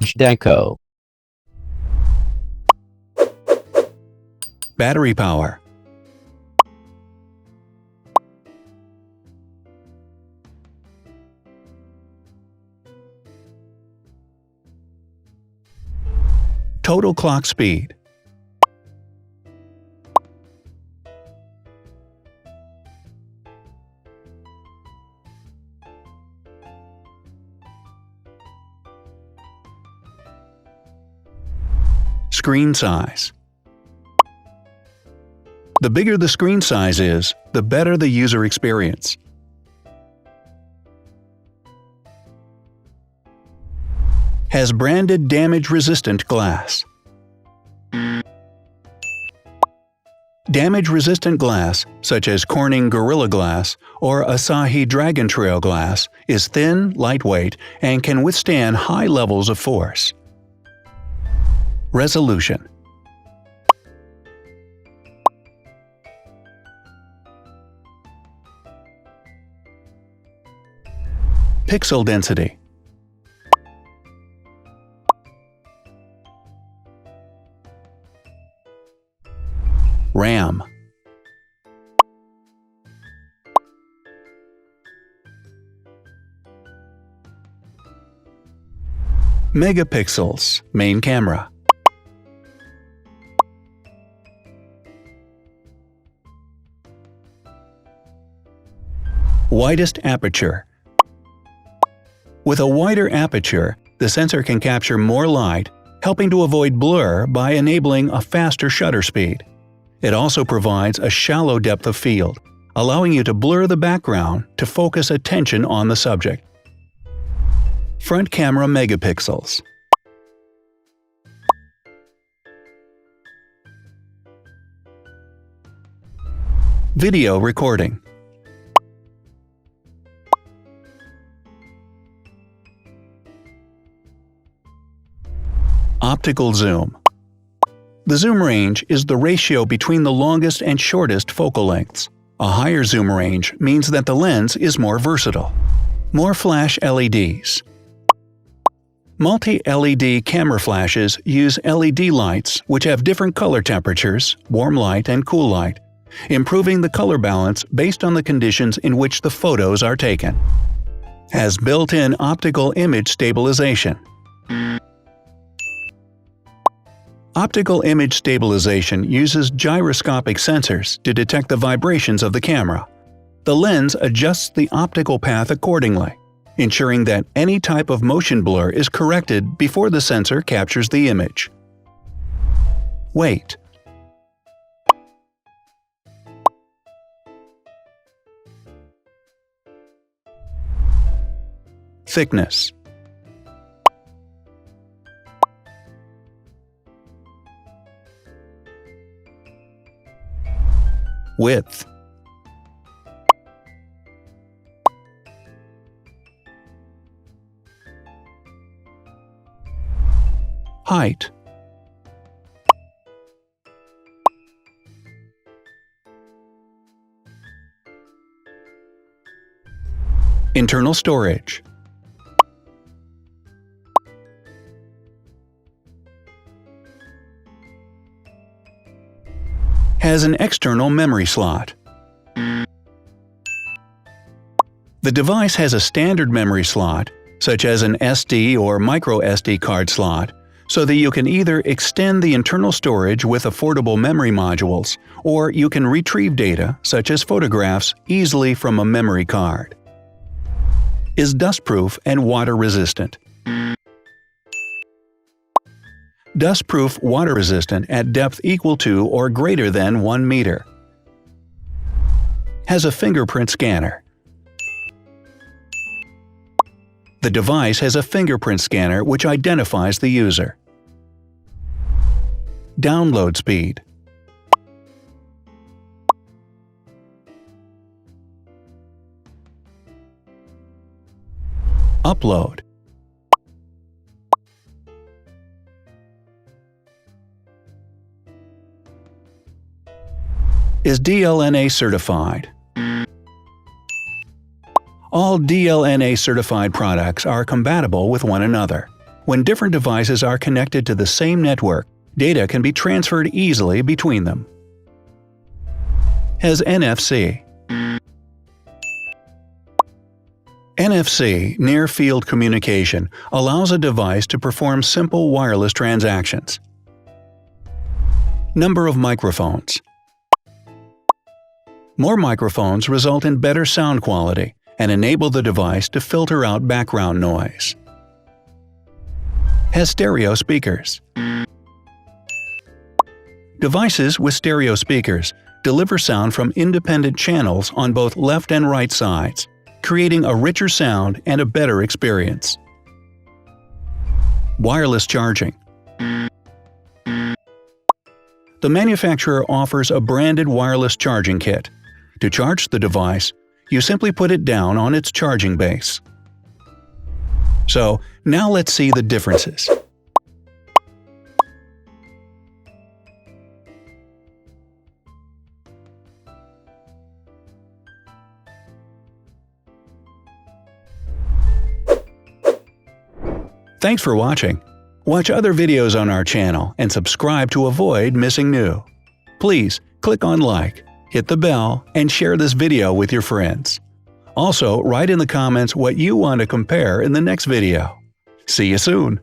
Zhdanko. Battery power. Total clock speed. Screen size. The bigger the screen size is, the better the user experience. Has branded damage-resistant glass. Damage-resistant glass, such as Corning Gorilla Glass or Asahi Dragon Trail glass, is thin, lightweight, and can withstand high levels of force. Resolution. Pixel density. RAM. Megapixels, main camera. Widest aperture. With a wider aperture, the sensor can capture more light, helping to avoid blur by enabling a faster shutter speed. It also provides a shallow depth of field, allowing you to blur the background to focus attention on the subject. Front camera megapixels. Video recording. Optical zoom. The zoom range is the ratio between the longest and shortest focal lengths. A higher zoom range means that the lens is more versatile. More flash LEDs. Multi-LED camera flashes use LED lights which have different color temperatures, warm light and cool light, improving the color balance based on the conditions in which the photos are taken. Has built-in optical image stabilization. Optical image stabilization uses gyroscopic sensors to detect the vibrations of the camera. The lens adjusts the optical path accordingly, ensuring that any type of motion blur is corrected before the sensor captures the image. Weight. Thickness. Width. Height. Internal storage. Has an external memory slot. The device has a standard memory slot, such as an SD or micro SD card slot, so that you can either extend the internal storage with affordable memory modules, or you can retrieve data, such as photographs, easily from a memory card. Is dustproof and water-resistant. Dustproof water-resistant at depth equal to or greater than 1 meter. Has a fingerprint scanner. The device has a fingerprint scanner which identifies the user. Download speed. Upload. Is DLNA certified. All DLNA certified products are compatible with one another. When different devices are connected to the same network, data can be transferred easily between them. Has NFC. NFC, near-field communication, allows a device to perform simple wireless transactions. Number of microphones. More microphones result in better sound quality and enable the device to filter out background noise. Has stereo speakers. Devices with stereo speakers deliver sound from independent channels on both left and right sides, creating a richer sound and a better experience. Wireless charging. The manufacturer offers a branded wireless charging kit. To charge the device, you simply put it down on its charging base. So, now let's see the differences. Thanks for watching. Watch other videos on our channel and subscribe to avoid missing new. Please click on like, hit the bell, and share this video with your friends. Also, write in the comments what you want to compare in the next video. See you soon!